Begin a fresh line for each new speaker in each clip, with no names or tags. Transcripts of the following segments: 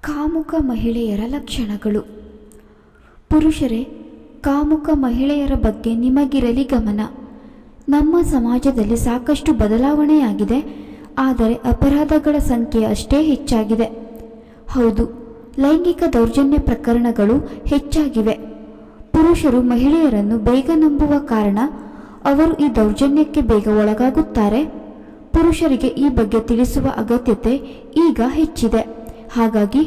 ಕಾಮುಕ ಮಹಿಳೆಯರ ಲಕ್ಷಣಗಳು. ಪುರುಷರೇ, ಕಾಮುಕ ಮಹಿಳೆಯರ ಬಗ್ಗೆ ನಿಮಗಿರಲಿ ಗಮನ. ನಮ್ಮ ಸಮಾಜದಲ್ಲಿ ಸಾಕಷ್ಟು ಬದಲಾವಣೆಯಾಗಿದೆ, ಆದರೆ ಅಪರಾಧಗಳ ಸಂಖ್ಯೆ ಅಷ್ಟೇ ಹೆಚ್ಚಾಗಿದೆ. ಹೌದು, ಲೈಂಗಿಕ ದೌರ್ಜನ್ಯ ಪ್ರಕರಣಗಳು ಹೆಚ್ಚಾಗಿವೆ. ಪುರುಷರು ಮಹಿಳೆಯರನ್ನು ಬೇಗ ನಂಬುವ ಕಾರಣ ಅವರು ಈ ದೌರ್ಜನ್ಯಕ್ಕೆ ಬೇಗ ಒಳಗಾಗುತ್ತಾರೆ. ಪುರುಷರಿಗೆ ಈ ಬಗ್ಗೆ ತಿಳಿಸುವ ಅಗತ್ಯತೆ ಈಗ ಹೆಚ್ಚಿದೆ. ಹಾಗಾಗಿ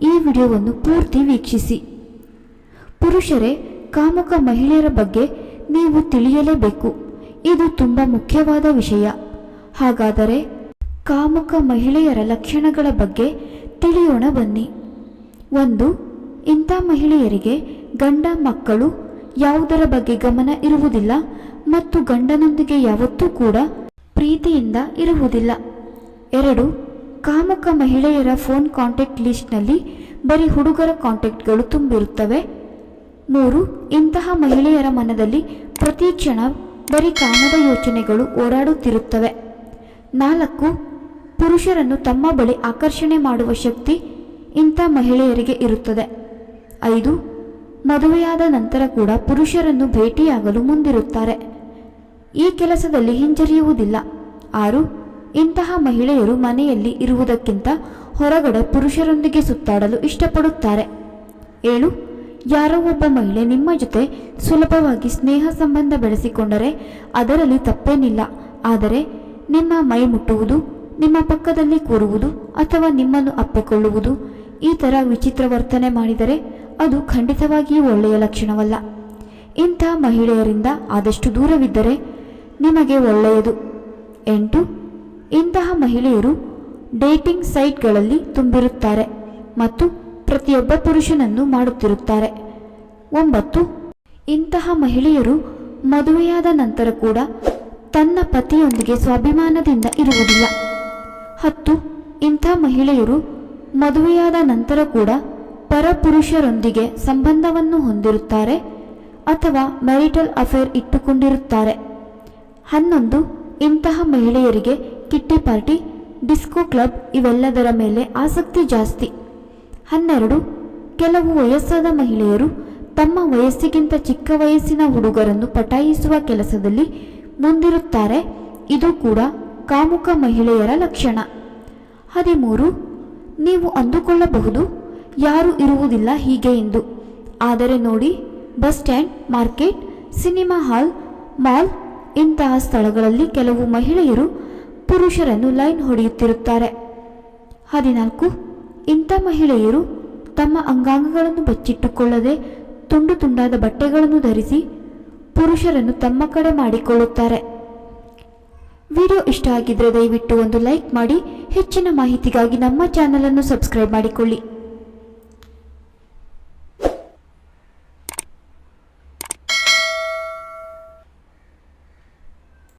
ಈ ವಿಡಿಯೋವನ್ನು ಪೂರ್ತಿ ವೀಕ್ಷಿಸಿ. ಪುರುಷರೇ, ಕಾಮುಕ ಮಹಿಳೆಯರ ಬಗ್ಗೆ ನೀವು ತಿಳಿಯಲೇಬೇಕು. ಇದು ತುಂಬ ಮುಖ್ಯವಾದ ವಿಷಯ. ಹಾಗಾದರೆ ಕಾಮುಕ ಮಹಿಳೆಯರ ಲಕ್ಷಣಗಳ ಬಗ್ಗೆ ತಿಳಿಯೋಣ ಬನ್ನಿ. 1. ಇಂಥ ಮಹಿಳೆಯರಿಗೆ ಗಂಡ ಮಕ್ಕಳು ಯಾವುದರ ಬಗ್ಗೆ ಗಮನ ಇರುವುದಿಲ್ಲ ಮತ್ತು ಗಂಡನೊಂದಿಗೆ ಯಾವತ್ತೂ ಕೂಡ ಪ್ರೀತಿಯಿಂದ ಇರುವುದಿಲ್ಲ. 2. ಕಾಮುಕ ಮಹಿಳೆಯರ ಫೋನ್ ಕಾಂಟ್ಯಾಕ್ಟ್ ಲಿಸ್ಟ್ನಲ್ಲಿ ಬರೀ ಹುಡುಗರ ಕಾಂಟ್ಯಾಕ್ಟ್ಗಳು ತುಂಬಿರುತ್ತವೆ. 3. ಇಂತಹ ಮಹಿಳೆಯರ ಮನದಲ್ಲಿ ಪ್ರತಿ ಕ್ಷಣ ಬರೀ ಕಾಮದ ಯೋಚನೆಗಳು ಓಡಾಡುತ್ತಿರುತ್ತವೆ. 4. ಪುರುಷರನ್ನು ತಮ್ಮ ಬಳಿ ಆಕರ್ಷಣೆ ಮಾಡುವ ಶಕ್ತಿ ಇಂಥ ಮಹಿಳೆಯರಿಗೆ ಇರುತ್ತದೆ. 5. ಮದುವೆಯಾದ ನಂತರ ಕೂಡ ಪುರುಷರನ್ನು ಭೇಟಿಯಾಗಲು ಮುಂದಿರುತ್ತಾರೆ. ಈ ಕೆಲಸದಲ್ಲಿ ಹಿಂಜರಿಯುವುದಿಲ್ಲ. 6. ಇಂತಹ ಮಹಿಳೆಯರು ಮನೆಯಲ್ಲಿ ಇರುವುದಕ್ಕಿಂತ ಹೊರಗಡೆ ಪುರುಷರೊಂದಿಗೆ ಸುತ್ತಾಡಲು ಇಷ್ಟಪಡುತ್ತಾರೆ. 7. ಯಾರೋ ಒಬ್ಬ ಮಹಿಳೆ ನಿಮ್ಮ ಜೊತೆ ಸುಲಭವಾಗಿ ಸ್ನೇಹ ಸಂಬಂಧ ಬೆಳೆಸಿಕೊಂಡರೆ ಅದರಲ್ಲಿ ತಪ್ಪೇನಿಲ್ಲ. ಆದರೆ ನಿಮ್ಮ ಮೈ ಮುಟ್ಟುವುದು, ನಿಮ್ಮ ಪಕ್ಕದಲ್ಲಿ ಕೂರುವುದು ಅಥವಾ ನಿಮ್ಮನ್ನು ಅಪ್ಪಿಕೊಳ್ಳುವುದು, ಈ ಥರ ವಿಚಿತ್ರ ವರ್ತನೆ ಮಾಡಿದರೆ ಅದು ಖಂಡಿತವಾಗಿಯೂ ಒಳ್ಳೆಯ ಲಕ್ಷಣವಲ್ಲ. ಇಂಥ ಮಹಿಳೆಯರಿಂದ ಆದಷ್ಟು ದೂರವಿದ್ದರೆ ನಿಮಗೆ ಒಳ್ಳೆಯದು. 8. ಇಂತಹ ಮಹಿಳೆಯರು ಡೇಟಿಂಗ್ ಸೈಟ್ಗಳಲ್ಲಿ ತುಂಬಿರುತ್ತಾರೆ ಮತ್ತು ಪ್ರತಿಯೊಬ್ಬ ಪುರುಷನನ್ನು ಮಾಡುತ್ತಿರುತ್ತಾರೆ. 9. ಇಂತಹ ಮಹಿಳೆಯರು ಮದುವೆಯಾದ ನಂತರ ಕೂಡ ತನ್ನ ಪತಿಯೊಂದಿಗೆ ಸ್ವಾಭಿಮಾನದಿಂದ ಇರುವುದಿಲ್ಲ. 10. ಇಂಥ ಮಹಿಳೆಯರು ಮದುವೆಯಾದ ನಂತರ ಕೂಡ ಪರಪುರುಷರೊಂದಿಗೆ ಸಂಬಂಧವನ್ನು ಹೊಂದಿರುತ್ತಾರೆ ಅಥವಾ ಮ್ಯಾರಿಟಲ್ ಅಫೇರ್ ಇಟ್ಟುಕೊಂಡಿರುತ್ತಾರೆ. 11. ಇಂತಹ ಮಹಿಳೆಯರಿಗೆ ಕಿಟ್ಟಿ ಪಾರ್ಟಿ, ಡಿಸ್ಕೋ ಕ್ಲಬ್ ಇವೆಲ್ಲದರ ಮೇಲೆ ಆಸಕ್ತಿ ಜಾಸ್ತಿ. 12. ಕೆಲವು ವಯಸ್ಸಾದ ಮಹಿಳೆಯರು ತಮ್ಮ ವಯಸ್ಸಿಗಿಂತ ಚಿಕ್ಕ ವಯಸ್ಸಿನ ಹುಡುಗರನ್ನು ಪಟಾಯಿಸುವ ಕೆಲಸದಲ್ಲಿ ಮುಂದಿರುತ್ತಾರೆ. ಇದು ಕೂಡ ಕಾಮುಕ ಮಹಿಳೆಯರ ಲಕ್ಷಣ. 13. ನೀವು ಅಂದುಕೊಳ್ಳಬಹುದು ಯಾರೂ ಇರುವುದಿಲ್ಲ ಹೀಗೆ ಎಂದು. ಆದರೆ ನೋಡಿ, bus stand, market, cinema hall, mall ಇಂತಹ ಸ್ಥಳಗಳಲ್ಲಿ ಕೆಲವು ಮಹಿಳೆಯರು ಪುರುಷರನ್ನು ಲೈನ್ ಹೊಡೆಯುತ್ತಿರುತ್ತಾರೆ. 14. ಇಂಥ ಮಹಿಳೆಯರು ತಮ್ಮ ಅಂಗಾಂಗಗಳನ್ನು ಬಚ್ಚಿಟ್ಟುಕೊಳ್ಳದೆ ತುಂಡು ತುಂಡಾದ ಬಟ್ಟೆಗಳನ್ನು ಧರಿಸಿ ಪುರುಷರನ್ನು ತಮ್ಮ ಕಡೆ ಮಾಡಿಕೊಳ್ಳುತ್ತಾರೆ. ವಿಡಿಯೋ ಇಷ್ಟ ಆಗಿದ್ರೆ ದಯವಿಟ್ಟು ಒಂದು ಲೈಕ್ ಮಾಡಿ. ಹೆಚ್ಚಿನ ಮಾಹಿತಿಗಾಗಿ ನಮ್ಮ ಚಾನಲನ್ನು ಸಬ್ಸ್ಕ್ರೈಬ್ ಮಾಡಿಕೊಳ್ಳಿ.